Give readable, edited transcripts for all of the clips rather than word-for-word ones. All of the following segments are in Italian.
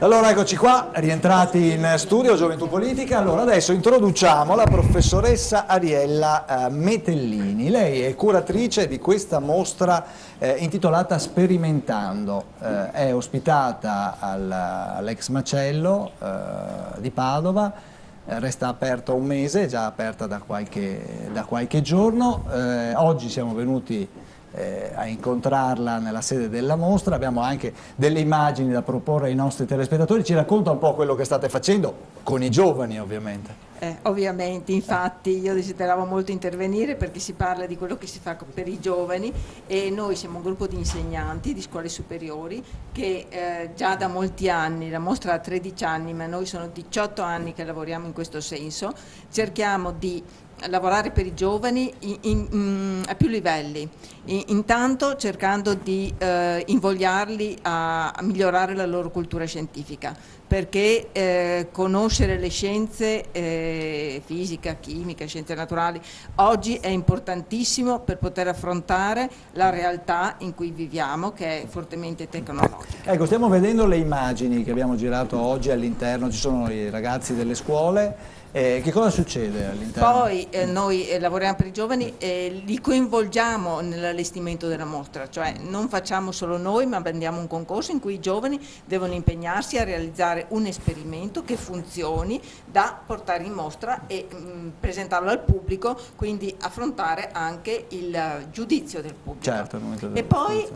Allora eccoci qua, rientrati in studio Gioventù Politica. Allora adesso introduciamo la professoressa Ariella Metellini. Lei è curatrice di questa mostra intitolata Sperimentando. È ospitata all'Ex Macello di Padova. Resta aperto un mese, è già aperta da qualche giorno. Oggi siamo venuti a incontrarla nella sede della mostra, abbiamo anche delle immagini da proporre ai nostri telespettatori. Ci racconta un po' quello che state facendo con i giovani, ovviamente. Ovviamente, infatti io desideravo molto intervenire perché si parla di quello che si fa per i giovani e noi siamo un gruppo di insegnanti di scuole superiori che già da molti anni, la mostra ha 13 anni ma noi sono 18 anni che lavoriamo in questo senso, cerchiamo di lavorare per i giovani a più livelli, intanto cercando di invogliarli a migliorare la loro cultura scientifica, perché conoscere le scienze, fisica, chimica, scienze naturali, oggi è importantissimo per poter affrontare la realtà in cui viviamo, che è fortemente tecnologica. Ecco, stiamo vedendo le immagini che abbiamo girato oggi all'interno, ci sono i ragazzi delle scuole. Che cosa succede all'interno? Poi noi lavoriamo per i giovani e li coinvolgiamo nell'allestimento della mostra, cioè non facciamo solo noi ma prendiamo un concorso in cui i giovani devono impegnarsi a realizzare un esperimento che funzioni da portare in mostra e presentarlo al pubblico, quindi affrontare anche il giudizio del pubblico. Certo, e poi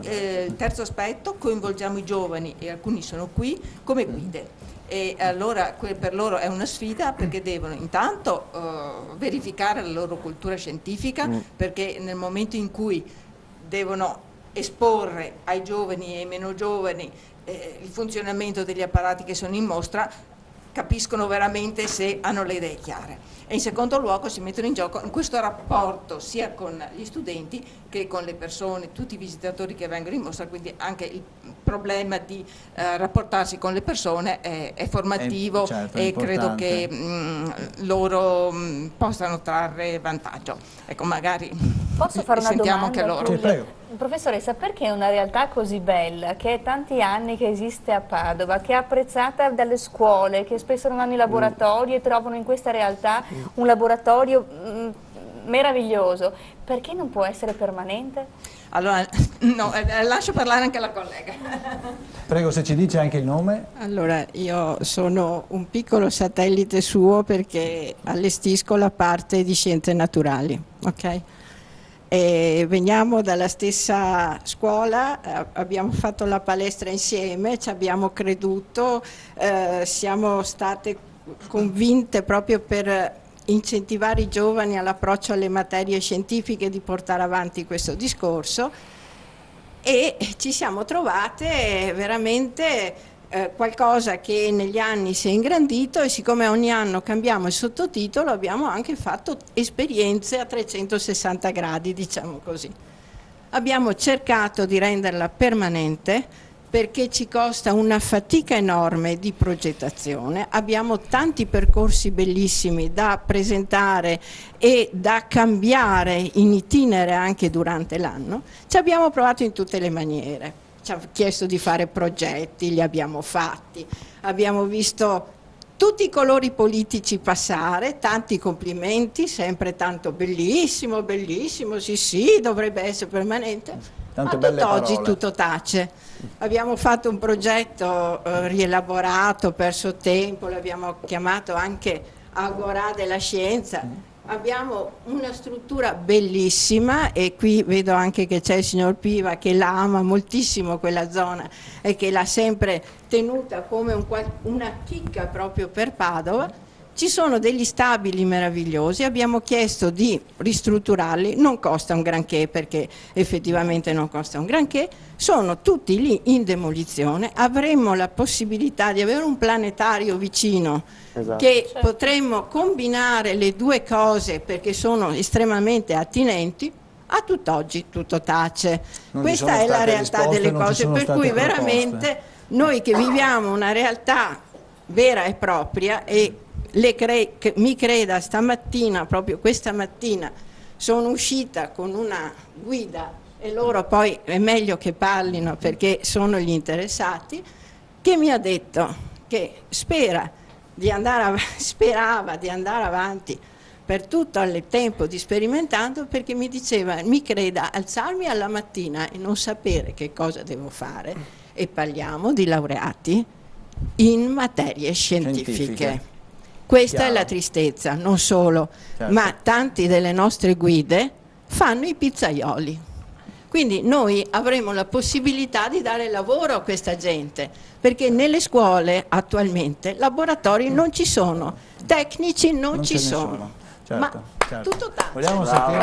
il terzo aspetto, coinvolgiamo i giovani e alcuni sono qui come guide. E allora per loro è una sfida perché devono intanto verificare la loro cultura scientifica, perché nel momento in cui devono esporre ai giovani e ai meno giovani il funzionamento degli apparati che sono in mostra, capiscono veramente se hanno le idee chiare. E in secondo luogo si mettono in gioco in questo rapporto sia con gli studenti che con le persone, tutti i visitatori che vengono in mostra, quindi anche il problema di rapportarsi con le persone è formativo, certo, e credo che loro possano trarre vantaggio. Ecco, magari posso fare una sentiamo domanda? anche loro. Sì, prego. Professoressa, perché una realtà così bella, che è tanti anni che esiste a Padova, che è apprezzata dalle scuole, che spesso non hanno i laboratori e trovano in questa realtà un laboratorio meraviglioso, perché non può essere permanente? Allora, no, lascio parlare anche la collega. Prego, se ci dice anche il nome. Allora, io sono un piccolo satellite suo perché allestisco la parte di scienze naturali, ok? E veniamo dalla stessa scuola, abbiamo fatto la palestra insieme, ci abbiamo creduto, siamo state convinte proprio per incentivare i giovani all'approccio alle materie scientifiche, di portare avanti questo discorso, e ci siamo trovate veramente qualcosa che negli anni si è ingrandito, e siccome ogni anno cambiamo il sottotitolo abbiamo anche fatto esperienze a 360 gradi, diciamo così. Abbiamo cercato di renderla permanente perché ci costa una fatica enorme di progettazione, abbiamo tanti percorsi bellissimi da presentare e da cambiare in itinere anche durante l'anno. Ci abbiamo provato in tutte le maniere. Ci ha chiesto di fare progetti, li abbiamo fatti, abbiamo visto tutti i colori politici passare, tanti complimenti, sempre tanto bellissimo, bellissimo, sì, dovrebbe essere permanente, Tante ma belle tutt'oggi parole. tutto tace. Abbiamo fatto un progetto rielaborato, perso tempo, l'abbiamo chiamato anche Agorà della Scienza. Abbiamo una struttura bellissima e qui vedo anche che c'è il signor Piva che la ama moltissimo quella zona e che l'ha sempre tenuta come una chicca proprio per Padova. Ci sono degli stabili meravigliosi, abbiamo chiesto di ristrutturarli, non costa un granché perché effettivamente non costa un granché, sono tutti lì in demolizione, avremmo la possibilità di avere un planetario vicino, esatto, che potremmo combinare le due cose perché sono estremamente attinenti. A tutt'oggi tutto tace, questa è la realtà delle cose, per cui veramente noi che viviamo una realtà vera e propria, e mi creda, stamattina, proprio questa mattina, sono uscita con una guida, e loro poi è meglio che parlino perché sono gli interessati, che mi ha detto: che sperava di andare avanti per tutto il tempo di sperimentando, perché mi diceva, mi creda, alzarmi alla mattina e non sapere che cosa devo fare, e parliamo di laureati in materie scientifiche. Questa Chiaro. è la tristezza, non solo, Certo. ma tanti delle nostre guide fanno i pizzaioli. Quindi noi avremo la possibilità di dare lavoro a questa gente, perché nelle scuole attualmente laboratori non ci sono, tecnici non ci ce ne sono. Certo, Ma certo. tutto tanto. Vogliamo sentire?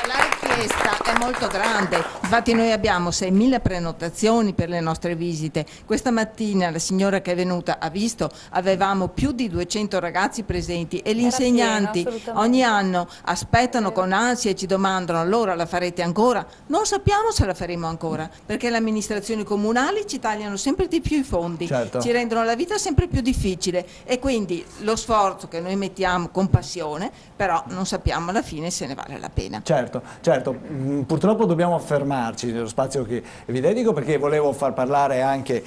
La richiesta è molto grande, infatti noi abbiamo 6.000 prenotazioni per le nostre visite. Questa mattina la signora che è venuta ha visto, avevamo più di 200 ragazzi presenti e gli insegnanti assolutamente. ogni anno aspettano con ansia e ci domandano: allora la farete ancora? Non sappiamo se la faremo ancora, perché le amministrazioni comunali ci tagliano sempre di più i fondi, Certo. ci rendono la vita sempre più difficile, e quindi lo sforzo che noi mettiamo con passione, però non sappiamo alla fine se ne vale la pena. Certo, certo. Purtroppo dobbiamo fermarci nello spazio che vi dedico, perché volevo far parlare anche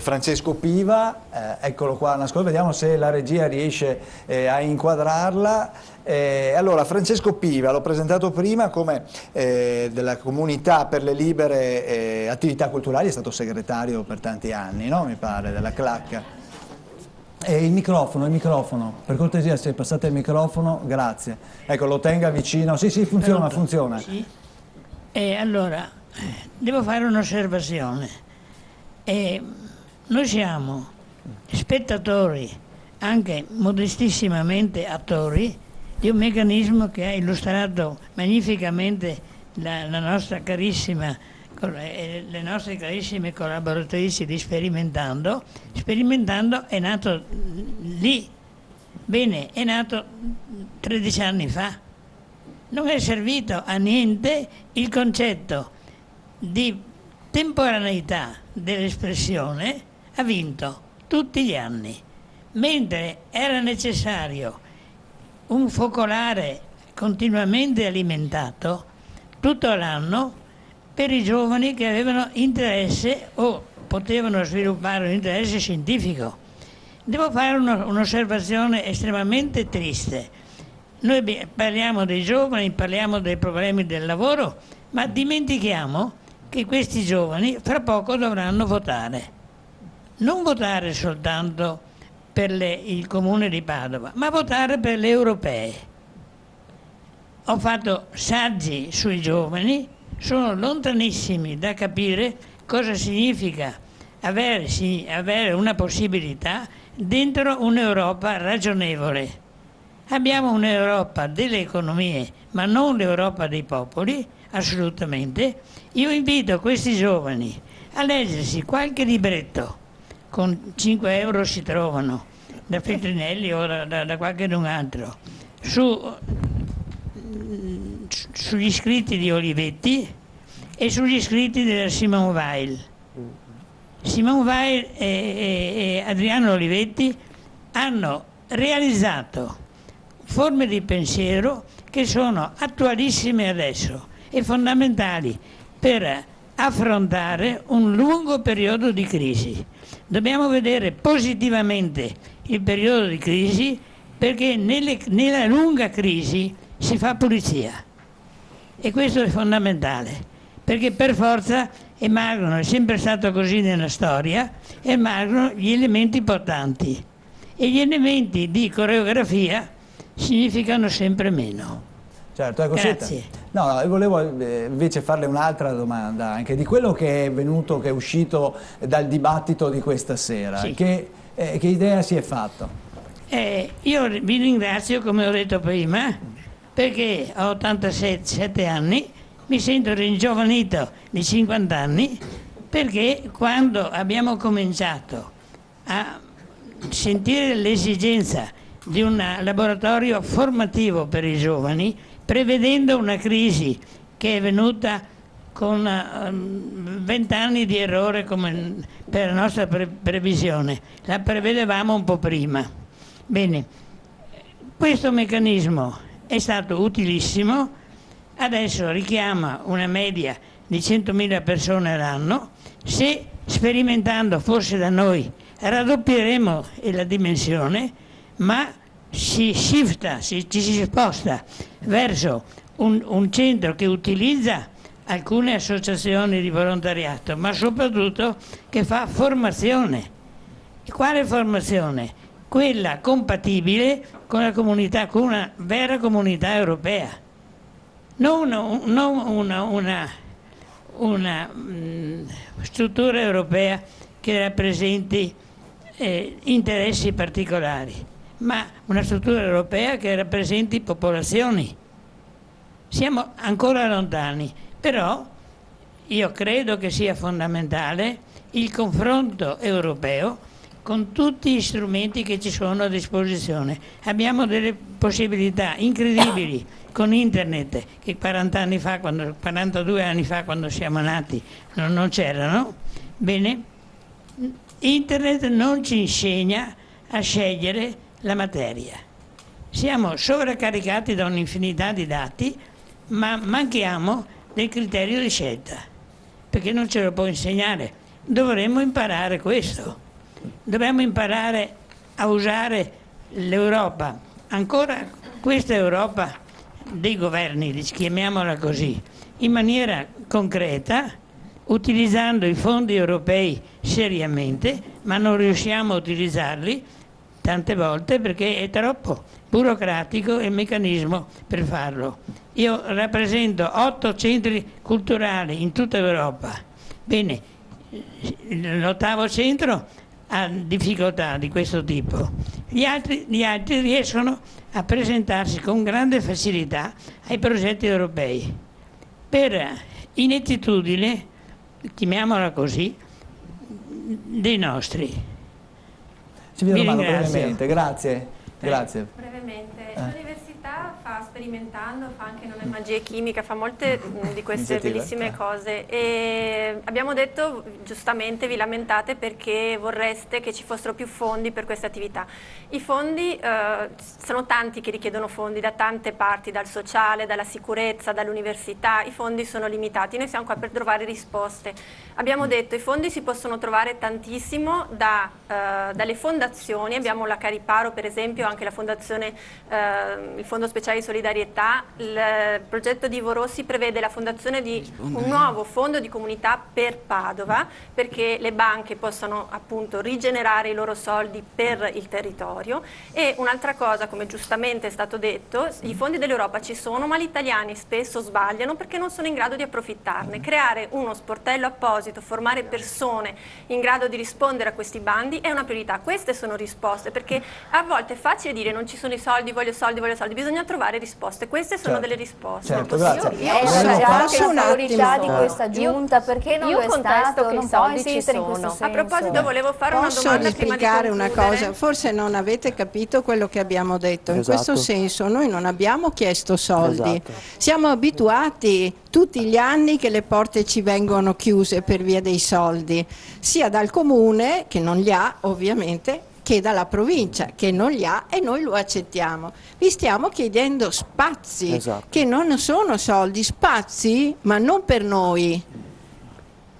Francesco Piva, eccolo qua nascosto, vediamo se la regia riesce a inquadrarla. Allora, Francesco Piva, l'ho presentato prima come della comunità per le libere attività culturali, è stato segretario per tanti anni, no? Mi pare, della CLAC. Il microfono, per cortesia, se passate il microfono, grazie. Ecco, lo tenga vicino. Sì, sì, funziona, Pronto? funziona. Sì. Allora, devo fare un'osservazione. Noi siamo spettatori, anche modestissimamente attori, di un meccanismo che ha illustrato magnificamente le nostre carissime collaboratrici di Sperimentando. Sperimentando è nato lì, bene, è nato 13 anni fa. Non è servito a niente il concetto di temporaneità dell'espressione, ha vinto tutti gli anni, mentre era necessario un focolare continuamente alimentato tutto l'anno per i giovani che avevano interesse o potevano sviluppare un interesse scientifico. Devo fare un'osservazione estremamente triste. Noi parliamo dei giovani, parliamo dei problemi del lavoro, ma dimentichiamo che questi giovani fra poco dovranno votare. Non votare soltanto per il comune di Padova, ma votare per le europee. Ho fatto saggi sui giovani, sono lontanissimi da capire cosa significa avere una possibilità dentro un'Europa ragionevole. Abbiamo un'Europa delle economie, ma non l'Europa dei popoli, assolutamente. Io invito questi giovani a leggersi qualche libretto, con 5 euro si trovano, da Feltrinelli o da qualche altro, sugli scritti di Olivetti e sugli scritti della Simone Weil. Simone Weil e Adriano Olivetti hanno realizzato forme di pensiero che sono attualissime adesso e fondamentali per affrontare un lungo periodo di crisi. Dobbiamo vedere positivamente il periodo di crisi, perché nella lunga crisi si fa pulizia, e questo è fondamentale, perché per forza emergono, è sempre stato così nella storia, emergono gli elementi importanti, e gli elementi di coreografia significano sempre meno. Certo, ecco, Grazie. No, volevo invece farle un'altra domanda, anche di quello che è venuto, che è uscito dal dibattito di questa sera. Sì. Che idea si è fatto? Io vi ringrazio, come ho detto prima, perché ho 87 anni, mi sento ringiovanito di 50 anni, perché quando abbiamo cominciato a sentire l'esigenza di un laboratorio formativo per i giovani, prevedendo una crisi che è venuta con 20 anni di errore come per la nostra previsione, la prevedevamo un po' prima. Bene, questo meccanismo è stato utilissimo, adesso richiama una media di 100.000 persone all'anno. Se Sperimentando fosse da noi raddoppieremo la dimensione, ma ci si sposta verso un centro che utilizza alcune associazioni di volontariato, ma soprattutto che fa formazione. E quale formazione? Quella compatibile con la comunità, con una vera comunità europea, non una struttura europea che rappresenti interessi particolari, ma una struttura europea che rappresenti popolazioni. Siamo ancora lontani, però io credo che sia fondamentale il confronto europeo con tutti gli strumenti che ci sono a disposizione. Abbiamo delle possibilità incredibili con internet che 42 anni fa, quando siamo nati, non c'erano. Bene, internet non ci insegna a scegliere la materia. Siamo sovraccaricati da un'infinità di dati, ma manchiamo del criterio di scelta, perché non ce lo può insegnare. Dovremmo imparare questo. Dobbiamo imparare a usare l'Europa, ancora questa Europa dei governi, chiamiamola così, in maniera concreta, utilizzando i fondi europei seriamente, ma non riusciamo a utilizzarli tante volte perché è troppo burocratico il meccanismo per farlo. Io rappresento 8 centri culturali in tutta Europa. Bene, l'8º centro ha difficoltà di questo tipo. Gli altri riescono a presentarsi con grande facilità ai progetti europei. Per inettitudine, chiamiamola così, dei nostri. Silvia Romano, brevemente, grazie. Brevemente, l'università fa sperimentando, fa anche nanomagia chimica, fa molte di queste bellissime cose e abbiamo detto, giustamente vi lamentate perché vorreste che ci fossero più fondi per queste attività. I fondi, sono tanti che richiedono fondi da tante parti, dal sociale, dalla sicurezza, dall'università, i fondi sono limitati, noi siamo qua per trovare risposte. Abbiamo detto i fondi si possono trovare tantissimo dalle fondazioni, abbiamo la Cariparo per esempio, anche la fondazione, il Fondo Speciale di Solidarietà, il progetto di Ivo Rossi prevede la fondazione di un nuovo fondo di comunità per Padova, perché le banche possano appunto rigenerare i loro soldi per il territorio. E un'altra cosa, come giustamente è stato detto, i fondi dell'Europa ci sono, ma gli italiani spesso sbagliano perché non sono in grado di approfittarne. Creare uno sportello apposito, formare persone in grado di rispondere a questi bandi è una priorità. Queste sono risposte, perché a volte è facile dire non ci sono i soldi, voglio soldi, bisogna trovare risposte. Queste sono delle risposte. Certo, grazie. È già la priorità di questa giunta, perché non lo è stato? Che Non i può soldi ci insistere in sono. questo senso. A proposito, volevo fare una Posso domanda prima di rispiegare una concludere? cosa? Forse non avete capito quello che abbiamo detto. In Esatto. questo senso noi non abbiamo chiesto soldi. Esatto. Siamo abituati tutti gli anni che le porte ci vengono chiuse per via dei soldi, sia dal comune, che non li ha ovviamente, che dalla provincia, che non li ha, e noi lo accettiamo. Vi stiamo chiedendo spazi, Esatto. che non sono soldi, spazi, ma non per noi,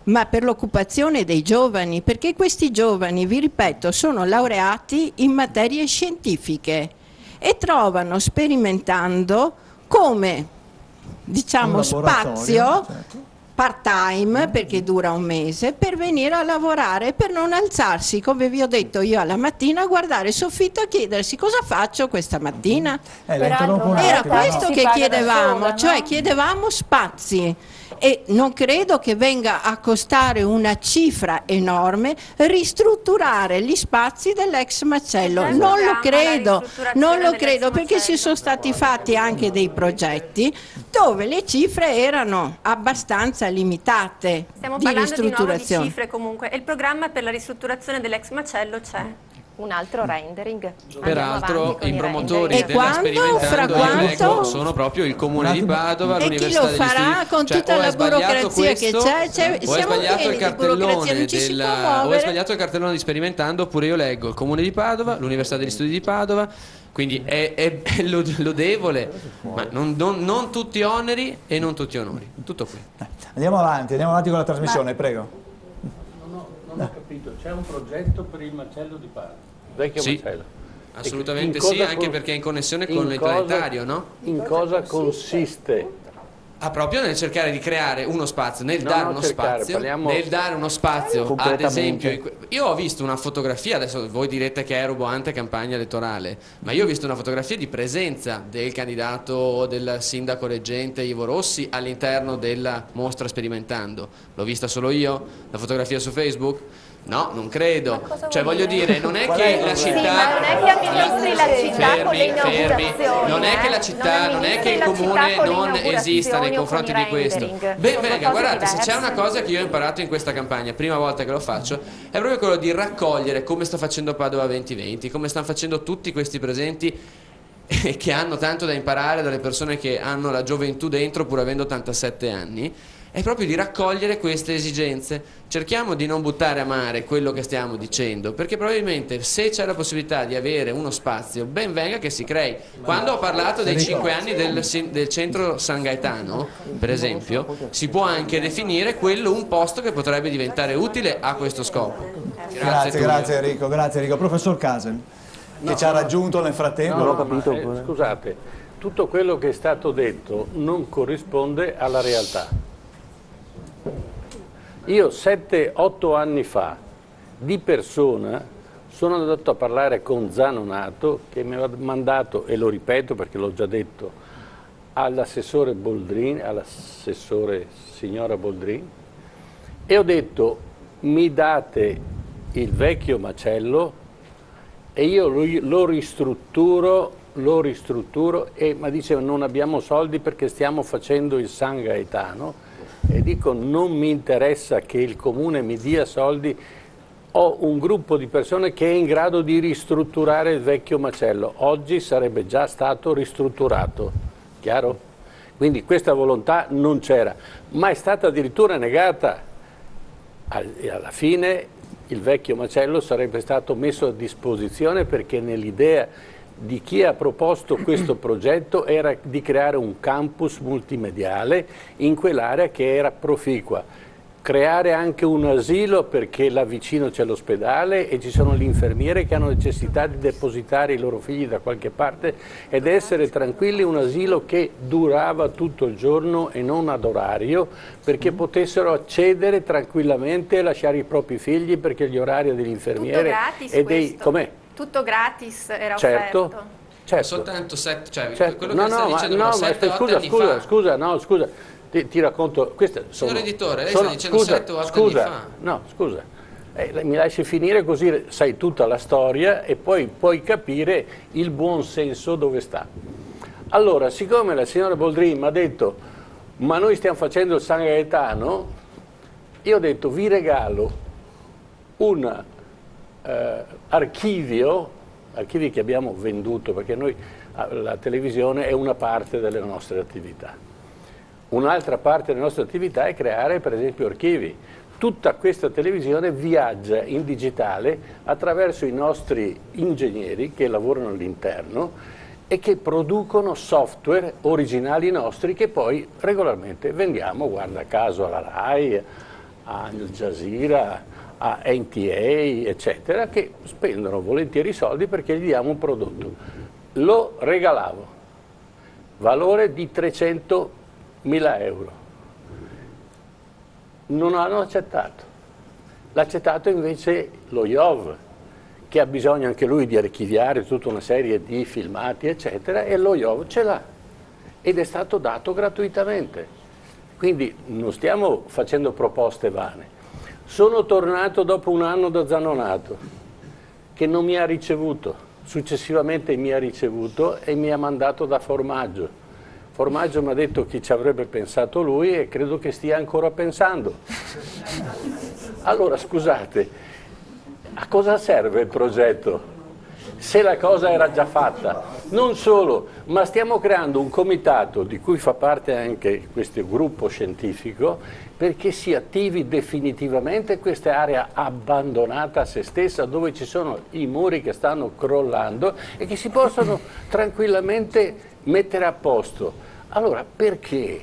ma per l'occupazione dei giovani, perché questi giovani, vi ripeto, sono laureati in materie scientifiche e trovano, sperimentando, come diciamo Un laboratorio, spazio certo. part-time, perché dura un mese, per venire a lavorare, per non alzarsi, come vi ho detto io, alla mattina a guardare il soffitto, a chiedersi cosa faccio questa mattina. La interrompo un Era attimo, questo si che paga da chiedevamo, sola, cioè no? chiedevamo spazi, e non credo che venga a costare una cifra enorme ristrutturare gli spazi dell'ex macello. C'è Non lo programma la credo, ristrutturazione non lo dell'ex credo, perché macello. ci sono stati fatti anche dei progetti dove le cifre erano abbastanza limitate Stiamo di parlando di nuovo di ristrutturazione. cifre comunque, e il programma per la ristrutturazione dell'ex macello c'è. Un altro rendering. Peraltro i promotori E della quando? Fra Sperimentando io leggo quanto? sono proprio il Comune di Padova, E chi l'Università lo degli farà Studi. con Cioè, tutta o è la sbagliato burocrazia che questo, c'è? o è Siamo sbagliato pieni il di burocrazia, cartellone non ci si può o è muovere. sbagliato il cartellone di Sperimentando, oppure io leggo il Comune di Padova, l'Università degli Studi di Padova, quindi è lodevole, ma non tutti oneri e non tutti onori. Tutto qui. Andiamo avanti con la trasmissione, prego. Non ho capito, c'è un progetto per il macello di Padova? Vecchio Sì. macello. Assolutamente sì, anche perché è in connessione con il planetario, no? In cosa consiste? Proprio nel cercare di creare uno spazio, nel dare uno spazio, nel dare uno spazio, ad esempio, io ho visto una fotografia, adesso voi direte che è roboante campagna elettorale, ma io ho visto una fotografia di presenza del candidato del sindaco reggente Ivo Rossi all'interno della mostra Sperimentando. L'ho vista solo io? La fotografia su Facebook? No, non credo. Cioè voglio dire, non è che la città... non è che amministri la città con le inaugurazioni. Non è che la città, non è che il comune non esista nei confronti di questo. Ben venga, guardate, se c'è una cosa che io ho imparato in questa campagna, prima volta che lo faccio, è proprio quello di raccogliere, come sta facendo Padova 2020, come stanno facendo tutti questi presenti che hanno tanto da imparare dalle persone che hanno la gioventù dentro pur avendo 87 anni, è proprio di raccogliere queste esigenze. Cerchiamo di non buttare a mare quello che stiamo dicendo, perché probabilmente se c'è la possibilità di avere uno spazio, ben venga che si crei. Quando ho parlato dei 5 anni del centro San Gaetano, per esempio, si può anche definire quello un posto che potrebbe diventare utile a questo scopo. Grazie Enrico. Professor Casel, che ci ha raggiunto nel frattempo. Non ho capito. Scusate, tutto quello che è stato detto non corrisponde alla realtà. Io 7-8 anni fa di persona sono andato a parlare con Zanonato, che mi aveva mandato, e lo ripeto perché l'ho già detto, all'assessore Boldrini, all'assessore signora Boldrini, e ho detto: mi date il vecchio macello e io lo ristrutturo, ma diceva non abbiamo soldi perché stiamo facendo il San Gaetano. E dico, non mi interessa che il comune mi dia soldi, ho un gruppo di persone che è in grado di ristrutturare il vecchio macello. Oggi sarebbe già stato ristrutturato, chiaro? Quindi questa volontà non c'era, ma è stata addirittura negata. Alla fine il vecchio macello sarebbe stato messo a disposizione perché nell'idea di chi ha proposto questo progetto era di creare un campus multimediale in quell'area che era proficua, creare anche un asilo perché là vicino c'è l'ospedale e ci sono le infermiere che hanno necessità di depositare i loro figli da qualche parte ed essere tranquilli, un asilo che durava tutto il giorno e non ad orario perché potessero accedere tranquillamente e lasciare i propri figli perché gli orari degli infermieri e dei... Com'è? Tutto gratis era certo, offerto. Certo. Soltanto 7, cioè certo. quello che stai dicendo 7-8 anni fa. Scusa, ti racconto. Signor editore, lei sta dicendo 7 o 8 anni fa. No, scusa, mi lasci finire così sai tutta la storia e poi puoi capire il buon senso dove sta. Allora, siccome la signora Boldrini mi ha detto ma noi stiamo facendo il San Gaetano, io ho detto vi regalo un archivi che abbiamo venduto perché noi la televisione è una parte delle nostre attività. Un'altra parte delle nostre attività è creare per esempio archivi. Tutta questa televisione viaggia in digitale attraverso i nostri ingegneri che lavorano all'interno e che producono software originali nostri che poi regolarmente vendiamo, guarda caso, alla RAI, Al Jazeera, a NTA, eccetera, che spendono volentieri soldi perché gli diamo un prodotto. Lo regalavo, valore di 300.000 euro. Non hanno accettato. L'ha accettato invece lo IOV, che ha bisogno anche lui di archiviare tutta una serie di filmati, eccetera, e lo IOV ce l'ha. Ed è stato dato gratuitamente. Quindi non stiamo facendo proposte vane. Sono tornato dopo un anno da Zanonato, che non mi ha ricevuto, successivamente mi ha ricevuto e mi ha mandato da Formaggio. Formaggio mi ha detto chi ci avrebbe pensato lui e credo che stia ancora pensando. Allora scusate, a cosa serve il progetto? Se la cosa era già fatta. Non solo, ma stiamo creando un comitato di cui fa parte anche questo gruppo scientifico perché si attivi definitivamente questa area abbandonata a se stessa dove ci sono i muri che stanno crollando e che si possono tranquillamente mettere a posto. Allora perché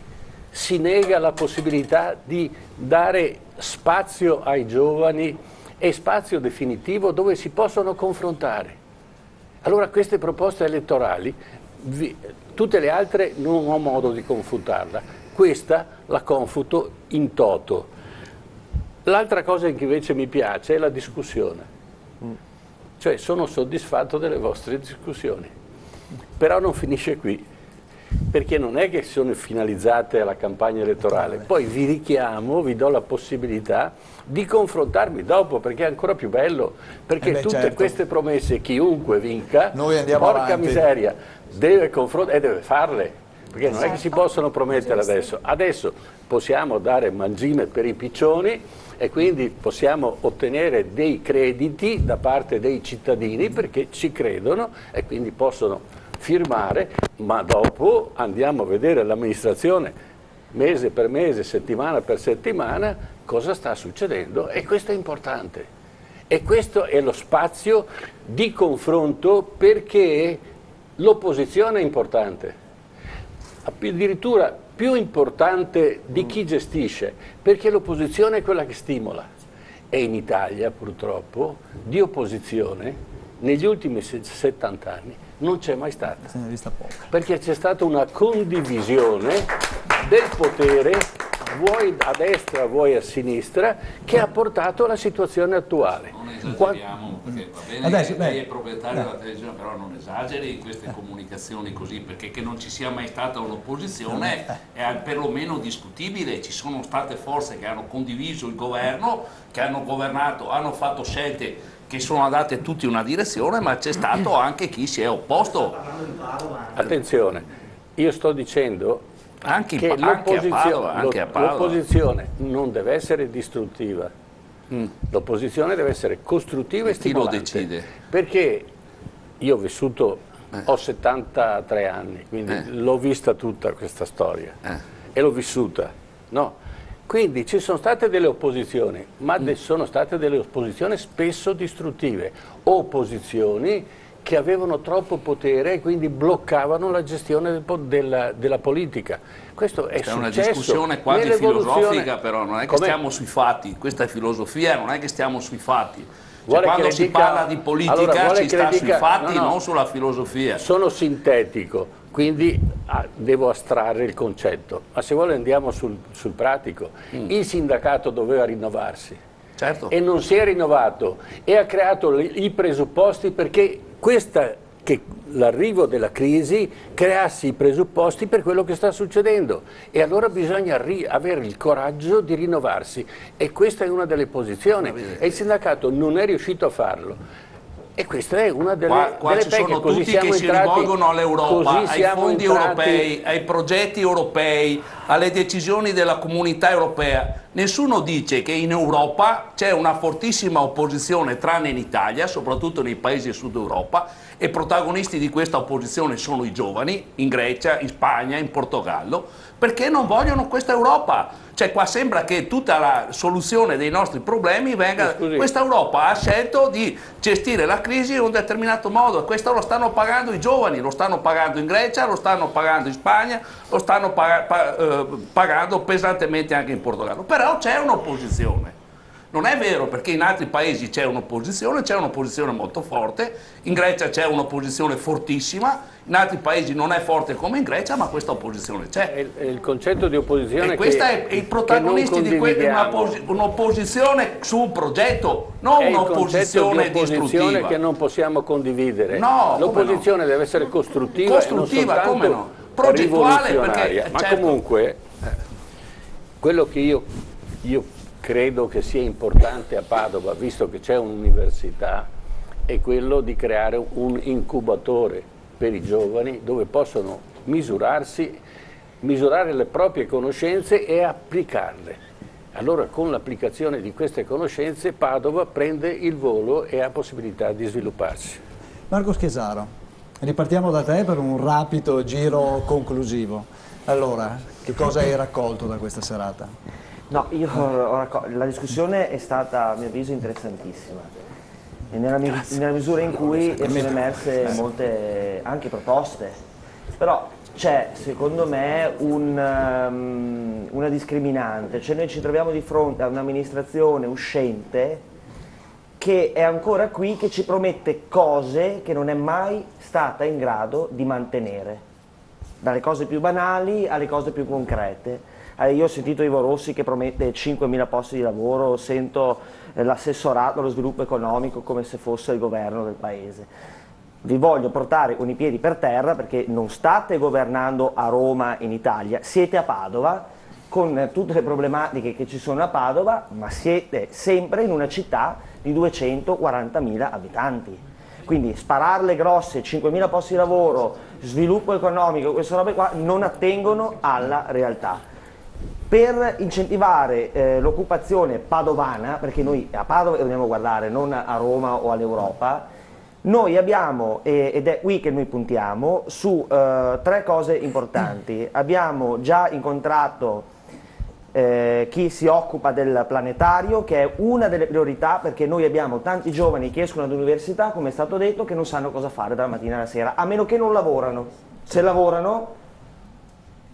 si nega la possibilità di dare spazio ai giovani è spazio definitivo dove si possono confrontare. Allora queste proposte elettorali, tutte le altre non ho modo di confutarla, questa la confuto in toto. L'altra cosa che invece mi piace è la discussione, cioè sono soddisfatto delle vostre discussioni, però non finisce qui, perché non è che sono finalizzate alla campagna elettorale, poi vi richiamo, vi do la possibilità di confrontarmi dopo, perché è ancora più bello, perché tutte queste promesse, chiunque vinca, porca avanti. Miseria, deve confrontare e deve farle, perché non è che si possono promettere adesso. Adesso possiamo dare mangime per i piccioni e quindi possiamo ottenere dei crediti da parte dei cittadini perché ci credono e quindi possono firmare, ma dopo andiamo a vedere l'amministrazione mese per mese, settimana per settimana, cosa sta succedendo, e questo è importante. E questo è lo spazio di confronto, perché l'opposizione è importante, addirittura più importante di chi gestisce, perché l'opposizione è quella che stimola. E in Italia purtroppo di opposizione negli ultimi 70 anni non c'è mai stata, se ne è vista poca, perché c'è stata una condivisione del potere, vuoi a destra vuoi a sinistra, che ha portato alla situazione attuale. Non esageriamo, perché va bene adesso, che lei è proprietario della televisione, però non esageri in queste comunicazioni così, perché che non ci sia mai stata un'opposizione è perlomeno discutibile. Ci sono state forze che hanno condiviso il governo, che hanno governato, hanno fatto scelte che sono andate tutti in una direzione, ma c'è stato anche chi si è opposto. Attenzione, io sto dicendo che l'opposizione non deve essere distruttiva, l'opposizione deve essere costruttiva e stimolante. Chi lo decide? Perché io ho vissuto, ho 73 anni, quindi l'ho vista tutta questa storia e l'ho vissuta, no? Quindi ci sono state delle opposizioni, ma sono state delle opposizioni spesso distruttive, opposizioni che avevano troppo potere e quindi bloccavano la gestione della politica. Questo è successo. È una discussione quasi filosofica, però non è che stiamo sui fatti, questa è filosofia, non è che stiamo sui fatti. Cioè, quando si parla di politica si sta sui fatti, non sulla filosofia. Sono sintetico, quindi devo astrarre il concetto, ma se vuole andiamo sul pratico. Il sindacato doveva rinnovarsi, certo, e non si è rinnovato e ha creato i presupposti perché l'arrivo della crisi creassi i presupposti per quello che sta succedendo, e allora bisogna avere il coraggio di rinnovarsi, e questa è una delle posizioni e il sindacato non è riuscito a farlo. E questa è una delle qua ci sono tutti che si rivolgono all'Europa, ai fondi europei, ai progetti europei, alle decisioni della comunità europea. Nessuno dice che in Europa c'è una fortissima opposizione, tranne in Italia, soprattutto nei paesi del sud Europa, e protagonisti di questa opposizione sono i giovani, in Grecia, in Spagna, in Portogallo, perché non vogliono questa Europa. Cioè qua sembra che tutta la soluzione dei nostri problemi venga... Questa Europa ha scelto di gestire la crisi in un determinato modo, e questo lo stanno pagando i giovani, lo stanno pagando in Grecia, lo stanno pagando in Spagna, lo stanno pagando pesantemente anche in Portogallo. Però c'è un'opposizione. Non è vero, perché in altri paesi c'è un'opposizione molto forte, in Grecia c'è un'opposizione fortissima, in altri paesi non è forte come in Grecia, ma questa opposizione c'è. È il concetto di opposizione, e questo è i protagonisti di un'opposizione su un progetto, non un'opposizione distruttiva. Che non possiamo condividere. No, l'opposizione deve essere costruttiva e non soltanto come no? Progettuale, perché, ma certo. Comunque quello che io credo che sia importante a Padova, visto che c'è un'università, è quello di creare un incubatore per i giovani dove possono misurare le proprie conoscenze e applicarle. Allora con l'applicazione di queste conoscenze Padova prende il volo e ha possibilità di svilupparsi. Marco Schesaro, ripartiamo da te per un rapido giro conclusivo. Allora, che cosa hai raccolto da questa serata? No, la discussione è stata, a mio avviso, interessantissima, e nella misura in cui sono emerse molte anche proposte, però c'è secondo me una discriminante, cioè noi ci troviamo di fronte a un'amministrazione uscente che è ancora qui, che ci promette cose che non è mai stata in grado di mantenere, dalle cose più banali alle cose più concrete. Io ho sentito Ivo Rossi che promette 5.000 posti di lavoro, sento l'assessorato allo sviluppo economico come se fosse il governo del paese. Vi voglio portare con i piedi per terra, perché non state governando a Roma in Italia, siete a Padova con tutte le problematiche che ci sono a Padova, ma siete sempre in una città di 240.000 abitanti. Quindi spararle grosse, 5.000 posti di lavoro, sviluppo economico, queste robe qua non attengono alla realtà. Per incentivare l'occupazione padovana, perché noi a Padova dobbiamo guardare, non a Roma o all'Europa, noi abbiamo, ed è qui che noi puntiamo, su 3 cose importanti. Abbiamo già incontrato chi si occupa del planetario, che è una delle priorità, perché noi abbiamo tanti giovani che escono dall'università, come è stato detto, che non sanno cosa fare dalla mattina alla sera, a meno che non lavorano. Se lavorano,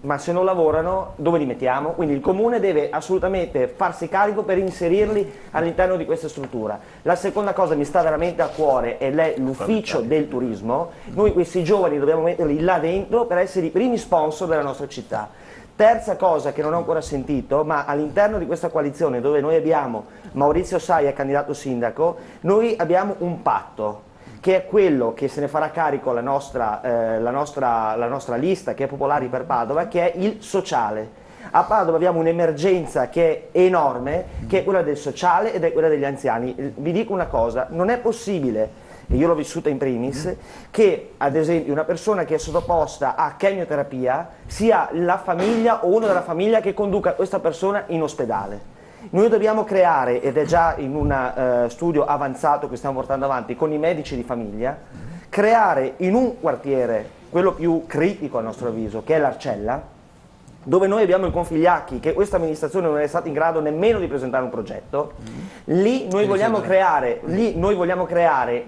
ma se non lavorano dove li mettiamo? Quindi il comune deve assolutamente farsi carico per inserirli all'interno di questa struttura. La seconda cosa mi sta veramente a cuore ed è l'ufficio del turismo. Noi questi giovani dobbiamo metterli là dentro per essere i primi sponsor della nostra città. Terza cosa che non ho ancora sentito, ma all'interno di questa coalizione dove noi abbiamo Maurizio Saia candidato sindaco, noi abbiamo un patto, che è quello che se ne farà carico la nostra lista, che è Popolari per Padova, che è il sociale. A Padova abbiamo un'emergenza che è enorme, che è quella del sociale ed è quella degli anziani. Vi dico una cosa, non è possibile, e io l'ho vissuta in primis, che ad esempio una persona che è sottoposta a chemioterapia sia la famiglia o uno della famiglia che conduca questa persona in ospedale. Noi dobbiamo creare, ed è già in un studio avanzato che stiamo portando avanti con i medici di famiglia, creare in un quartiere, quello più critico a nostro avviso, che è l'Arcella, dove noi abbiamo il Configliacchi, che questa amministrazione non è stata in grado nemmeno di presentare un progetto, lì noi vogliamo creare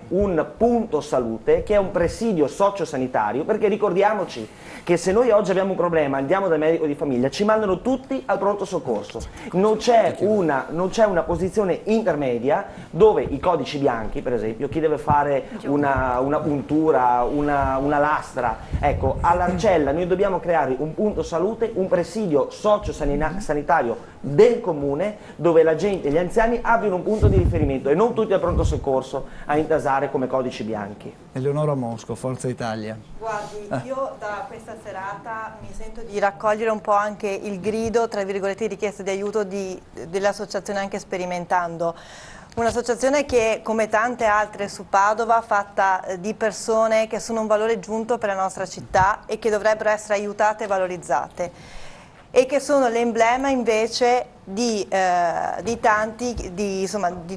un punto salute, che è un presidio sociosanitario, perché ricordiamoci che se noi oggi abbiamo un problema, andiamo dal medico di famiglia, ci mandano tutti al pronto soccorso. Non c'è una posizione intermedia dove i codici bianchi, per esempio, chi deve fare una puntura, una lastra, ecco, all'Arcella noi dobbiamo creare un punto salute, un presidio socio-sanitario del comune dove la gente, gli anziani abbiano un punto di riferimento e non tutti al pronto soccorso a intasare come codici bianchi. Eleonora Mosco, Forza Italia. Guardi, io da questa serata mi sento di raccogliere un po' anche il grido, tra virgolette, di richiesta di aiuto dell'associazione Anche Sperimentando. Un'associazione che, come tante altre su Padova, fatta di persone che sono un valore aggiunto per la nostra città e che dovrebbero essere aiutate e valorizzate, e che sono l'emblema invece di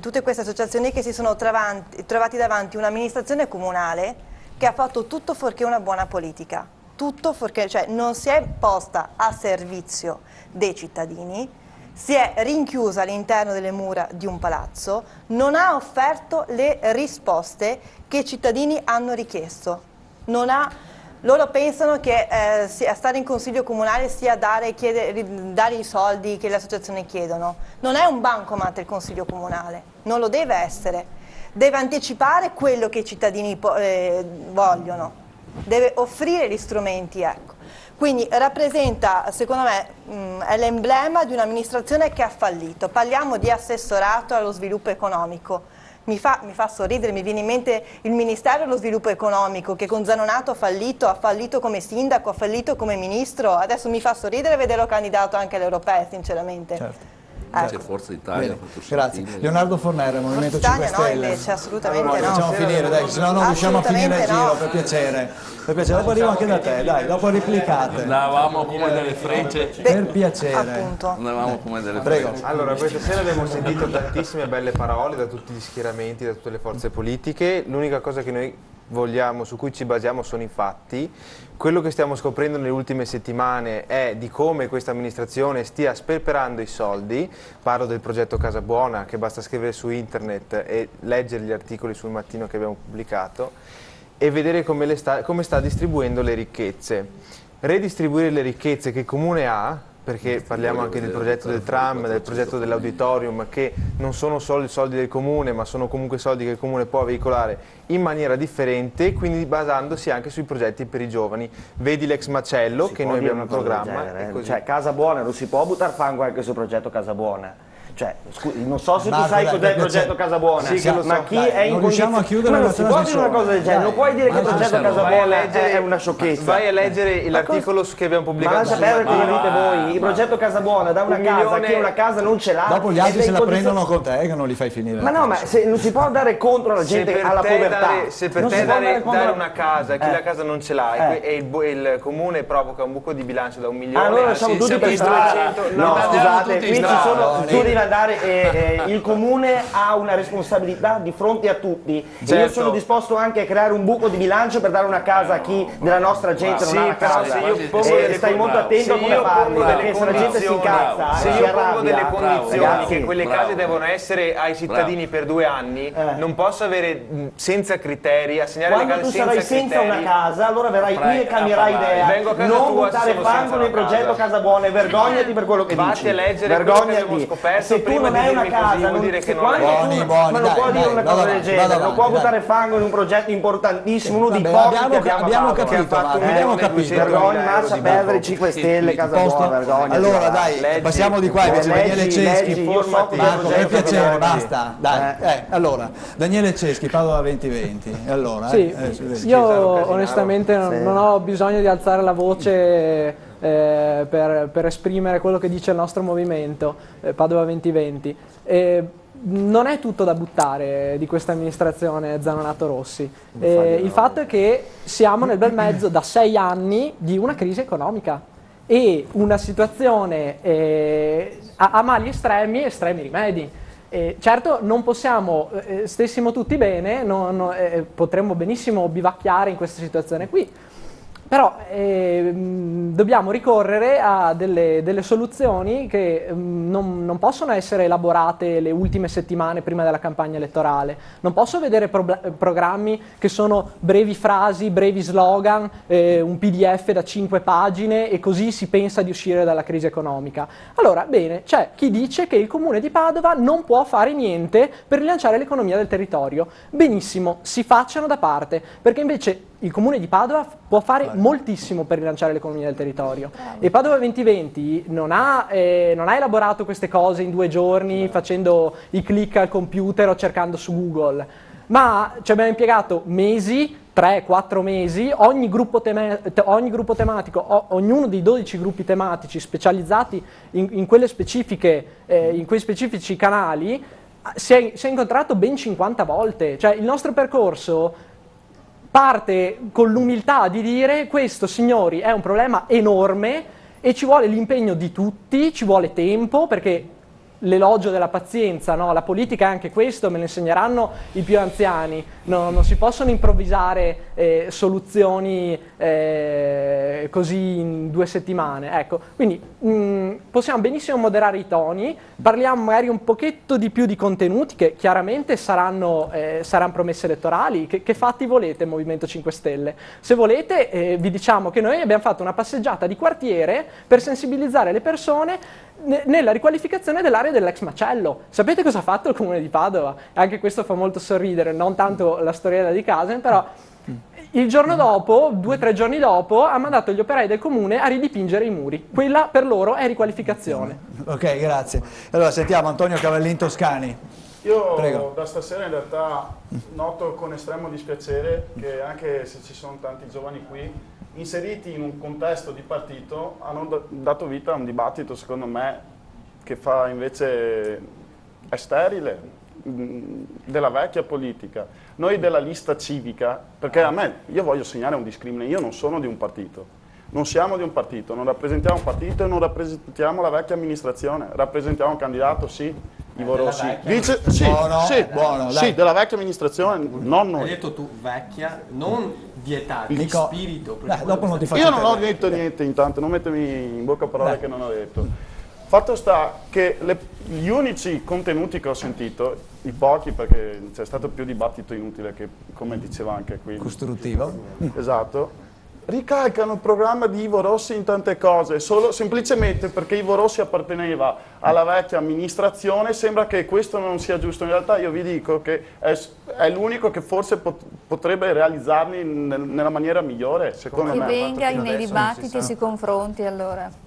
tutte queste associazioni che si sono trovati davanti un'amministrazione comunale che ha fatto tutto fuorché una buona politica, tutto fuorché, cioè non si è posta a servizio dei cittadini, si è rinchiusa all'interno delle mura di un palazzo, non ha offerto le risposte che i cittadini hanno richiesto. Loro pensano che stare in consiglio comunale sia dare i soldi che le associazioni chiedono. Non è un bancomat il consiglio comunale, non lo deve essere. Deve anticipare quello che i cittadini vogliono, deve offrire gli strumenti, ecco. Quindi rappresenta, secondo me, è l'emblema di un'amministrazione che ha fallito. Parliamo di assessorato allo sviluppo economico. Mi fa sorridere, mi viene in mente il Ministero dello Sviluppo Economico che con Zanonato ha fallito come sindaco, ha fallito come ministro. Adesso mi fa sorridere vederlo candidato anche alle europee, sinceramente. Certo. C'è Forza Italia. Grazie. Leonardo Fornero, Movimento 5 Stelle. No, invece, assolutamente no. Facciamo finire, dai, se no non riusciamo a finire il giro, per piacere. Per piacere, dopo arrivo anche da te, dai, dopo replicate. Andavamo come delle frecce. Per piacere. Appunto. Andavamo come delle frecce. Allora, questa sera abbiamo sentito tantissime belle parole da tutti gli schieramenti, da tutte le forze politiche. L'unica cosa che noi vogliamo, su cui ci basiamo, sono i fatti. Quello che stiamo scoprendo nelle ultime settimane è di come questa amministrazione stia sperperando i soldi. Parlo del progetto Casa Buona, che basta scrivere su internet e leggere gli articoli sul Mattino che abbiamo pubblicato e vedere come sta distribuendo le ricchezze. Redistribuire le ricchezze che il Comune ha perché parliamo anche del progetto del tram, del progetto dell'auditorium, che non sono solo i soldi del comune, ma sono comunque soldi che il comune può veicolare in maniera differente, quindi basandosi anche sui progetti per i giovani. Vedi l'ex Macello, che noi abbiamo in programma. Cioè, Casa Buona, non si può buttare fango anche sul progetto Casa Buona. Cioè, scusi, non so se tu sai cos'è il progetto Casa Buona, sì, ma chi è in condizione... Ma non si può dire una cosa del genere, non puoi dire che il progetto Casa Buona è una sciocchezza. Vai a leggere l'articolo che abbiamo pubblicato. Ma lascia perdere cosa dite voi, il progetto Casa Buona dà una casa, chi una casa non ce l'ha. Dopo gli altri se la prendono con te che non li fai finire. Ma no, ma non si può dare contro alla gente, alla povertà. Se per te dare una casa, chi la casa non ce l'ha e il comune provoca un buco di bilancio da 1 milione. Allora siamo tutti per strada. No, scusate, qui ci sono, tu devi andare il comune ha una responsabilità di fronte a tutti. Certo. Io sono disposto anche a creare un buco di bilancio per dare una casa a chi della nostra gente non ha una casa. Stai molto attento a come parli, perché se la gente si incazza, se io pongo delle condizioni che quelle case devono essere ai cittadini per 2 anni, non posso avere senza criteri, assegnare le case senza criteri. Quando tu sarai senza una casa, allora verrai qui e cambierai idea. Non buttare fango nel progetto Casa Buona e vergognati per quello che dici. Vatti a leggere quello che abbiamo scoperto. Se tu non hai una casa, vuol dire che non ma non può dire una cosa del genere, non può buttare fango in un progetto importantissimo, uno dei pochi che abbiamo capito. Vergogna, lascia perdere 5 Stelle, Casa Buona, vergogna. Allora dai, passiamo di qua invece, Daniele Ceschi, Marco, per piacere, basta. Dai, allora, Daniele Ceschi, Padova 2020. Allora, sì, io onestamente non ho bisogno di alzare la voce per esprimere quello che dice il nostro movimento Padova 2020. Non è tutto da buttare di questa amministrazione Zanonato Rossi. Il fatto è che siamo nel bel mezzo da 6 anni di una crisi economica e una situazione a mali estremi, estremi rimedi. Certo non possiamo, stessimo tutti bene, potremmo benissimo bivacchiare in questa situazione qui. Però dobbiamo ricorrere a delle soluzioni che non possono essere elaborate le ultime settimane prima della campagna elettorale. Non posso vedere programmi che sono brevi frasi, brevi slogan, un PDF da 5 pagine e così si pensa di uscire dalla crisi economica. Allora, bene, c'è chi dice che il comune di Padova non può fare niente per rilanciare l'economia del territorio. Benissimo, si facciano da parte, perché invece il comune di Padova può fare moltissimo per rilanciare l'economia del territorio. E Padova 2020 non ha elaborato queste cose in 2 giorni facendo i click al computer o cercando su Google, ma ci abbiamo impiegato mesi, 3-4 mesi, ogni gruppo tematico, ognuno dei 12 gruppi tematici specializzati in quei specifici canali si è incontrato ben 50 volte. Cioè il nostro percorso parte con l'umiltà di dire: questo, signori, è un problema enorme e ci vuole l'impegno di tutti, ci vuole tempo, perché l'elogio della pazienza, no? La politica è anche questo, me lo insegneranno i più anziani, non si possono improvvisare soluzioni così in 2 settimane, ecco. Quindi possiamo benissimo moderare i toni, parliamo magari un pochetto di più di contenuti che chiaramente saranno promesse elettorali. Che fatti volete, Movimento 5 Stelle? Se volete vi diciamo che noi abbiamo fatto una passeggiata di quartiere per sensibilizzare le persone nella riqualificazione dell'area dell'ex Macello. Sapete cosa ha fatto il comune di Padova? Anche questo fa molto sorridere, non tanto la storiella di Casen, però il giorno dopo, 2 o 3 giorni dopo, ha mandato gli operai del comune a ridipingere i muri. Quella per loro è riqualificazione. Ok, grazie. Allora sentiamo Antonio Cavallin Toscani. Io da stasera in realtà noto con estremo dispiacere che anche se ci sono tanti giovani qui inseriti in un contesto di partito hanno dato vita a un dibattito, secondo me, che fa invece è sterile, della vecchia politica. Noi della lista civica, perché io voglio segnare un discrimine, io non sono di un partito, non siamo di un partito, non rappresentiamo un partito e non rappresentiamo la vecchia amministrazione, rappresentiamo un candidato, sì, Ivo Rossi. Dice, sì, della vecchia amministrazione, non noi. Hai detto tu vecchia, non di età, di spirito. Dopo non ti faccio io non ho detto niente, intanto, non mettermi in bocca parole che non ho detto. Fatto sta che gli unici contenuti che ho sentito, i pochi, perché c'è stato più dibattito inutile che, come diceva anche qui, costruttivo, esatto, ricalcano il programma di Ivo Rossi in tante cose, semplicemente perché Ivo Rossi apparteneva alla vecchia amministrazione. Sembra che questo non sia giusto. In realtà io vi dico che è l'unico che forse potrebbe realizzarli nella maniera migliore, secondo me. Che venga nei dibattiti e si confronti allora.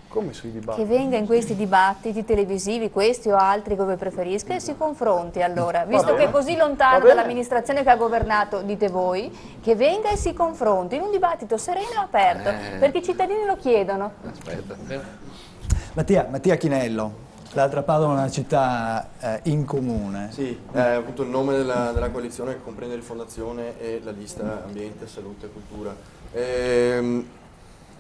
Come sui dibattiti? Che venga in questi dibattiti televisivi, questi o altri come preferisca, e si confronti allora, visto che è così lontano dall'amministrazione che ha governato, dite voi, che venga e si confronti in un dibattito sereno e aperto, perché i cittadini lo chiedono. Aspetta. Mattia Chinello, l'altra Padova è una città in comune. Sì, è appunto il nome della coalizione che comprende Rifondazione e la lista Ambiente, Salute e Cultura.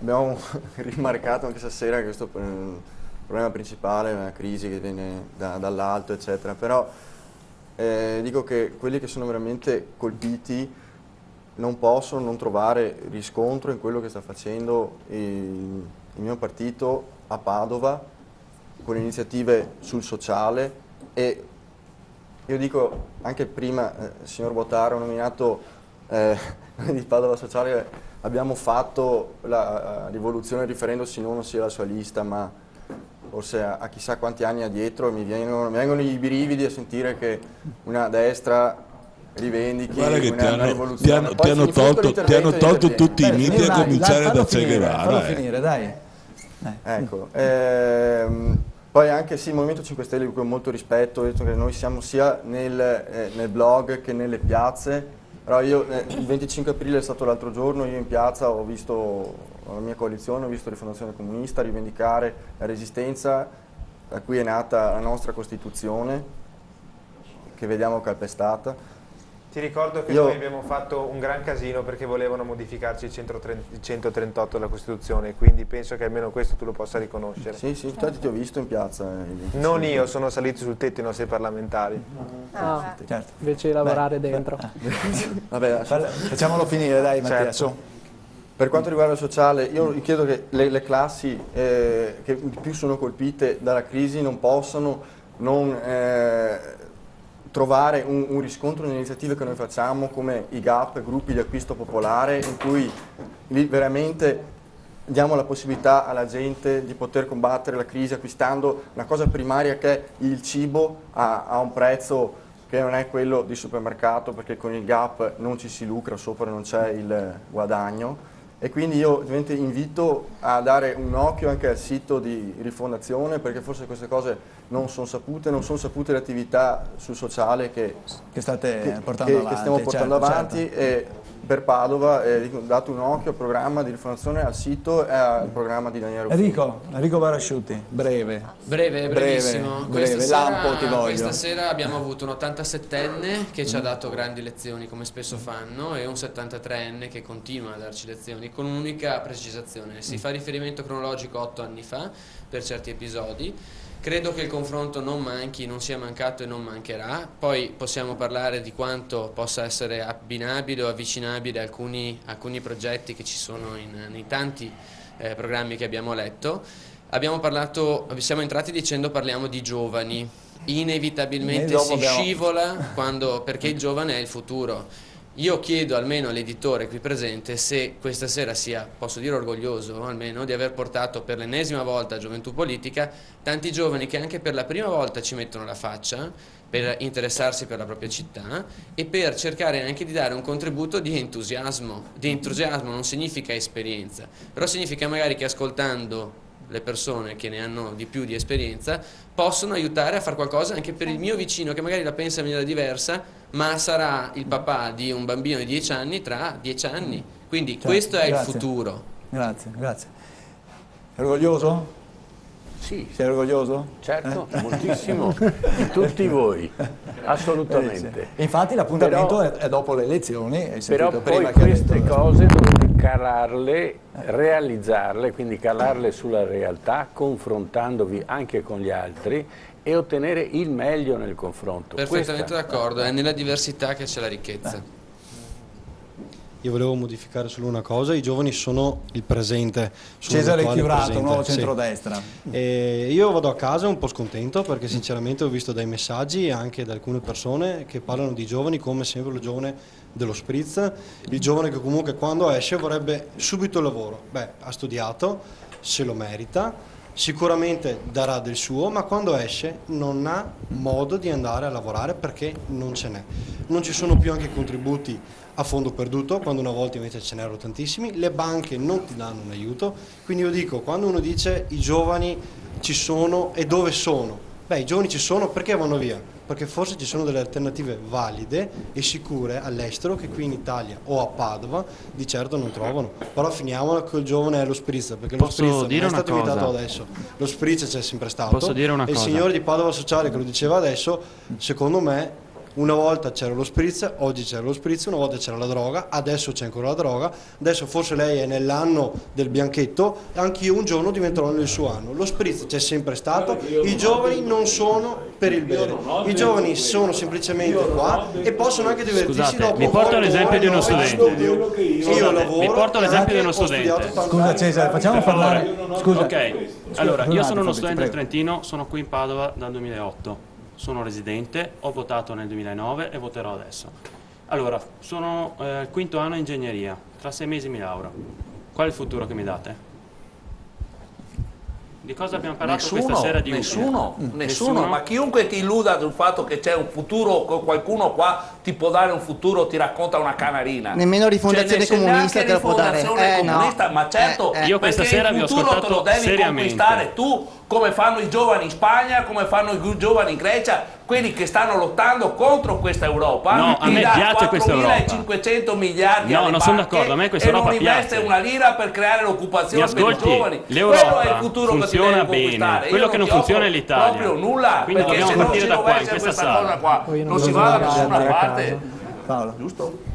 Abbiamo rimarcato anche stasera che questo problema principale è una crisi che viene dall'alto, eccetera, però dico che quelli che sono veramente colpiti non possono non trovare riscontro in quello che sta facendo il mio partito a Padova, con iniziative sul sociale. E io dico, anche prima il signor Bottaro ha nominato di Padova Sociale. Abbiamo fatto la rivoluzione riferendosi non sia la sua lista, ma forse a chissà quanti anni addietro, e mi vengono i brividi a sentire che una destra rivendichi una rivoluzione. Ti hanno tolto tutti i miti, a cominciare da Che Guevara. Fallo finire, dai. Ecco, poi anche sì, il Movimento 5 Stelle, con molto rispetto, ho detto che noi siamo sia nel blog che nelle piazze. Però io il 25 aprile è stato l'altro giorno, io in piazza ho visto la mia coalizione, ho visto Rifondazione Comunista rivendicare la resistenza da cui è nata la nostra Costituzione, che vediamo calpestata. Ti ricordo che noi abbiamo fatto un gran casino perché volevano modificarci il 138 della Costituzione, quindi penso che almeno questo tu lo possa riconoscere. Sì, infatti ti ho visto in piazza. Non io, sono salito sul tetto i nostri parlamentari. Certo. Invece di lavorare dentro. Vabbè, facciamolo finire, dai Mattia, su. Per quanto riguarda il sociale, io chiedo che le classi che più sono colpite dalla crisi non possano non trovare un riscontro nelle iniziative che noi facciamo, come i GAP, gruppi di acquisto popolare, in cui veramente diamo la possibilità alla gente di poter combattere la crisi acquistando una cosa primaria che è il cibo a un prezzo che non è quello di supermercato, perché con il GAP non ci si lucra, sopra non c'è il guadagno. E quindi io ovviamente invito a dare un occhio anche al sito di Rifondazione, perché forse queste cose non sono sapute le attività sul sociale che state portando avanti, che stiamo portando avanti. Certo. E per Padova date un occhio al programma di Rifondazione, al sito e al programma di Daniele Ruffini. Enrico Barasciuti, brevissimo. Lampo ti voglio. Questa sera abbiamo avuto un 87enne che ci ha dato grandi lezioni, come spesso fanno, e un 73enne che continua a darci lezioni, con un'unica precisazione: si fa riferimento cronologico 8 anni fa per certi episodi. Credo che il confronto non manchi, non sia mancato e non mancherà. Poi possiamo parlare di quanto possa essere abbinabile o avvicinabile a alcuni progetti che ci sono nei tanti programmi che abbiamo letto. Siamo entrati dicendo parliamo di giovani. Inevitabilmente si scivola perché il giovane è il futuro. Io chiedo almeno all'editore qui presente se questa sera sia, posso dire orgoglioso almeno, di aver portato per l'ennesima volta a Gioventù Politica tanti giovani che anche per la prima volta ci mettono la faccia per interessarsi per la propria città e per cercare anche di dare un contributo di entusiasmo. Di entusiasmo non significa esperienza, però significa magari che ascoltando le persone che ne hanno di più di esperienza possono aiutare a fare qualcosa anche per il mio vicino che magari la pensa in maniera diversa, ma sarà il papà di un bambino di 10 anni tra 10 anni. Quindi questo è il futuro. Grazie. È orgoglioso? Sì. Sei orgoglioso? Certo, moltissimo, di tutti voi, assolutamente. Infatti l'appuntamento è dopo le elezioni. Però poi queste cose dovete calarle, realizzarle, quindi calarle sulla realtà, confrontandovi anche con gli altri e ottenere il meglio nel confronto. Perfettamente d'accordo, è nella diversità che c'è la ricchezza. io volevo modificare solo una cosa: i giovani sono il presente. Cesare Chiurato, un nuovo centrodestra. E io vado a casa un po' scontento perché sinceramente ho visto dai messaggi anche da alcune persone che parlano di giovani come sempre il giovane dello spritz, il giovane che comunque quando esce vorrebbe subito il lavoro. Beh, ha studiato, se lo merita, sicuramente darà del suo, ma quando esce non ha modo di andare a lavorare perché non ce n'è. Non ci sono più anche contributi a fondo perduto, quando una volta invece ce n'erano tantissimi, le banche non ti danno un aiuto, quindi io dico, quando uno dice i giovani ci sono e dove sono? Beh, i giovani ci sono, perché vanno via? Perché forse ci sono delle alternative valide e sicure all'estero che qui in Italia o a Padova di certo non trovano. Però finiamola col giovane e lo spritz, perché lo spritz non è stato inventato adesso, lo spritz c'è sempre stato. Posso dire una cosa? Il signore di Padova Sociale che lo diceva adesso, secondo me una volta c'era lo spritz, oggi c'era lo spritz, una volta c'era la droga, adesso c'è ancora la droga, adesso forse lei è nell'anno del bianchetto, anch'io un giorno diventerò nel suo anno. Lo spritz c'è sempre stato, i giovani non sono per il bene, i giovani sono semplicemente qua e possono anche divertirsi. Scusate, dopo mi porto l'esempio di uno studente. Io lavoro, mi porto l'esempio di uno studente. Scusa Cesare, facciamo parlare. Scusa. Ok, allora io sono uno studente del Trentino, sono qui in Padova dal 2008. Sono residente, ho votato nel 2009 e voterò adesso. Allora, sono quinto anno ingegneria, tra 6 mesi mi laureo. Qual è il futuro che mi date? Di cosa abbiamo parlato questa sera di Nessuno, ma chiunque ti illuda sul fatto che c'è un futuro, qualcuno qua ti può dare un futuro, ti racconta una canarina. Nemmeno Rifondazione Comunista te lo può dare. Comunista, ma certo, io questa sera vi ho ascoltato te lo devi seriamente. Conquistare tu, come fanno i giovani in Spagna, come fanno i giovani in Grecia, quelli che stanno lottando contro questa Europa. No, a me piace questa Europa. 4.500 miliardi no, non sono d'accordo, a me questa Europa piace. E non investe una lira per creare l'occupazione per i giovani. L'Europa è il futuro funziona bene, quello che non funziona è l'Italia. Proprio nulla, quindi dobbiamo partire da qua, in questa sala. Qua, non si va da nessuna parte. Paolo, giusto?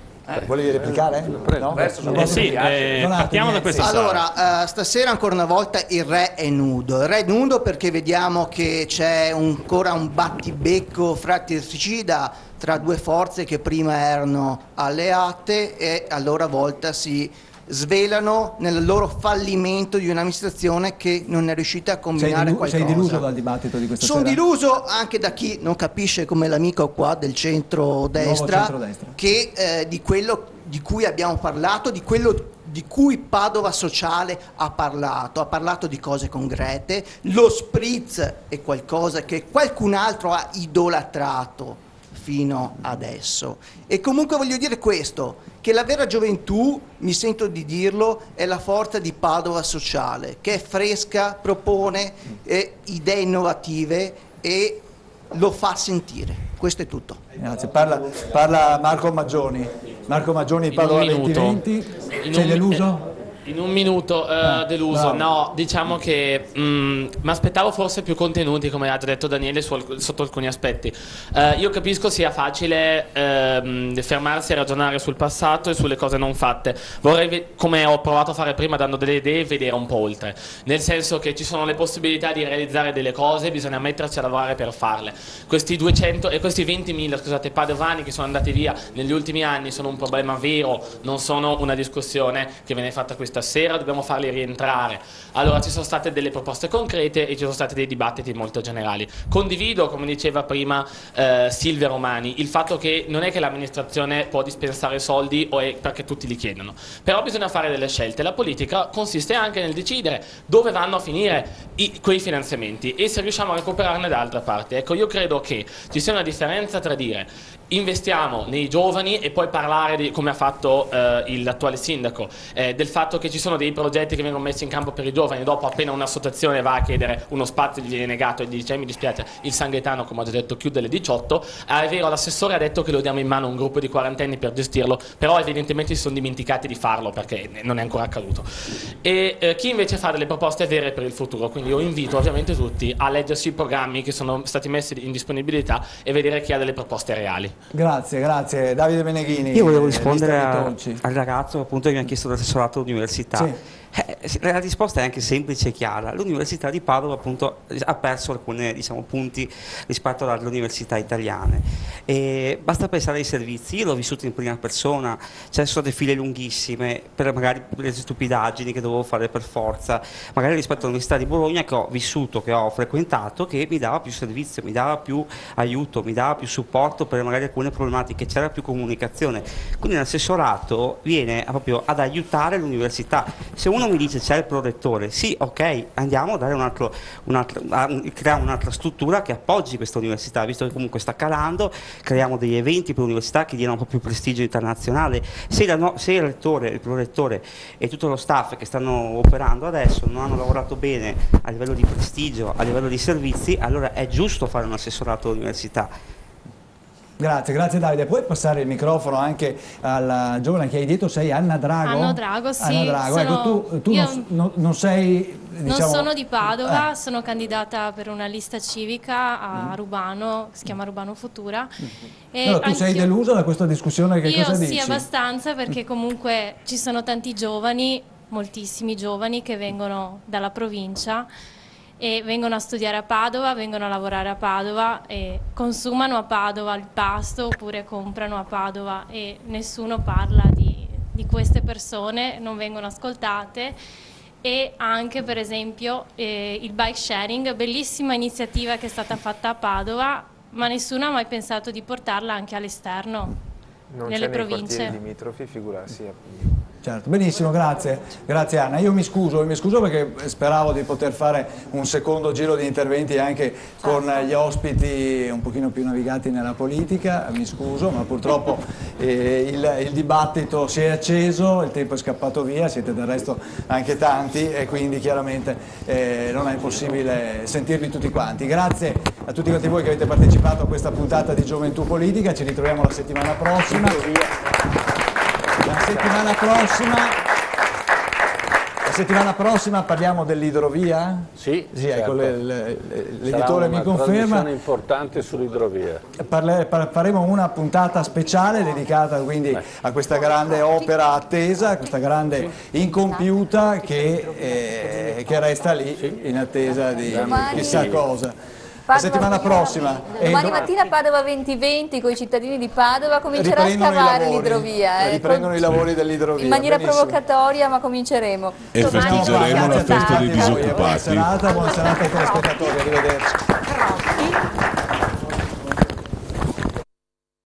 Volevi replicare? No? Sì, partiamo da questa sala. Allora, stasera ancora una volta il re è nudo. Il re è nudo perché vediamo che c'è ancora un battibecco fratricida tra due forze che prima erano alleate e a loro volta si svelano nel loro fallimento di un'amministrazione che non è riuscita a combinare qualcosa. Sei deluso dal dibattito di questa sera? Sono deluso anche da chi non capisce, come l'amico qua del centrodestra, che di quello di cui abbiamo parlato, di quello di cui Padova Sociale ha parlato di cose concrete. Lo spritz è qualcosa che qualcun altro ha idolatrato fino adesso. E comunque voglio dire questo, che la vera gioventù, mi sento di dirlo, è la forza di Padova Sociale, che è fresca, propone idee innovative e lo fa sentire. Questo è tutto. Grazie. Parla Marco Maggioni. Marco Maggioni di Padova 2020. Sei deluso? In un minuto deluso, no, diciamo che mi aspettavo forse più contenuti, come ha già detto Daniele, sotto alcuni aspetti. Io capisco sia facile fermarsi a ragionare sul passato e sulle cose non fatte. Vorrei, come ho provato a fare prima dando delle idee, vedere un po' oltre. Nel senso che ci sono le possibilità di realizzare delle cose, bisogna metterci a lavorare per farle. Questi 200 e questi 20.000, scusate, padovani che sono andati via negli ultimi anni sono un problema vero, non sono una discussione che viene fatta questa sera, dobbiamo farli rientrare. Allora ci sono state delle proposte concrete e ci sono stati dei dibattiti molto generali. Condivido, come diceva prima Silvia Romani, il fatto che non è che l'amministrazione può dispensare soldi o è perché tutti li chiedono, però bisogna fare delle scelte. La politica consiste anche nel decidere dove vanno a finire quei finanziamenti e se riusciamo a recuperarne da altre parti. Ecco, io credo che ci sia una differenza tra dire investiamo nei giovani e poi parlare di, come ha fatto l'attuale sindaco, del fatto che ci sono dei progetti che vengono messi in campo per i giovani, dopo appena un'associazione va a chiedere uno spazio gli viene negato e dice mi dispiace, il San Gaetano, come ho già detto, chiude alle 18. È vero, l'assessore ha detto che lo diamo in mano a un gruppo di quarantenni per gestirlo, però evidentemente si sono dimenticati di farlo perché non è ancora accaduto. E chi invece fa delle proposte vere per il futuro, quindi io invito ovviamente tutti a leggersi i programmi che sono stati messi in disponibilità e vedere chi ha delle proposte reali. Grazie, grazie. Davide Meneghini. Io volevo rispondere al ragazzo appunto che mi ha chiesto l'assessorato all'università. Sì. La risposta è anche semplice e chiara. L'Università di Padova appunto ha perso alcuni punti rispetto alle università italiane. E basta pensare ai servizi, io l'ho vissuto in prima persona, c'è sono delle file lunghissime per magari le stupidaggini che dovevo fare per forza, magari rispetto all'Università di Bologna che ho vissuto, che ho frequentato, che mi dava più servizio, mi dava più aiuto, mi dava più supporto per magari alcune problematiche, c'era più comunicazione. Quindi l'assessorato viene proprio ad aiutare l'università. Se uno mi dice c'è il prorettore, sì, ok, andiamo a dare creiamo un'altra struttura che appoggi questa università, visto che comunque sta calando, creiamo degli eventi per l'università che diano un po' più prestigio internazionale. Se il rettore, il prorettore e tutto lo staff che stanno operando adesso non hanno lavorato bene a livello di prestigio, a livello di servizi, allora è giusto fare un assessorato all'università. Grazie Davide. Puoi passare il microfono anche alla giovane che hai detto, sei Anna Drago? Anna Drago, sì. Anna Drago. Ecco, tu non sei... Diciamo... Non sono di Padova, sono candidata per una lista civica a Rubano, si chiama Rubano Futura. E no, tu sei delusa da questa discussione, che cosa dici? Io sì, abbastanza, perché comunque ci sono tanti giovani, moltissimi giovani che vengono dalla provincia e vengono a studiare a Padova, vengono a lavorare a Padova e consumano a Padova il pasto oppure comprano a Padova, e nessuno parla di queste persone, non vengono ascoltate. E anche per esempio il bike sharing, bellissima iniziativa che è stata fatta a Padova, ma nessuno ha mai pensato di portarla anche all'esterno, nelle province. Non c'è limitrofi, figurarsi. Certo, benissimo, grazie Anna. Io mi scuso perché speravo di poter fare un secondo giro di interventi anche con gli ospiti un pochino più navigati nella politica, mi scuso, ma purtroppo il dibattito si è acceso, il tempo è scappato via, siete del resto anche tanti e quindi chiaramente non è possibile sentirvi tutti quanti. Grazie a tutti quanti voi che avete partecipato a questa puntata di Gioventù Politica, ci ritroviamo la settimana prossima. La settimana prossima parliamo dell'idrovia? Sì, ecco, certo. L'editore mi conferma. Sarà una trasmissione importante sull'idrovia. Faremo una puntata speciale dedicata quindi a questa grande opera attesa, questa grande incompiuta che resta lì in attesa di chissà cosa. La settimana prossima. Domani mattina Padova 2020 con i cittadini di Padova comincerà a scavare l'idrovia. Riprendono i lavori dell'idrovia. In maniera provocatoria, ma cominceremo. E festeggeremo la festa dei disoccupati. Buona serata ai telespettatori, arrivederci.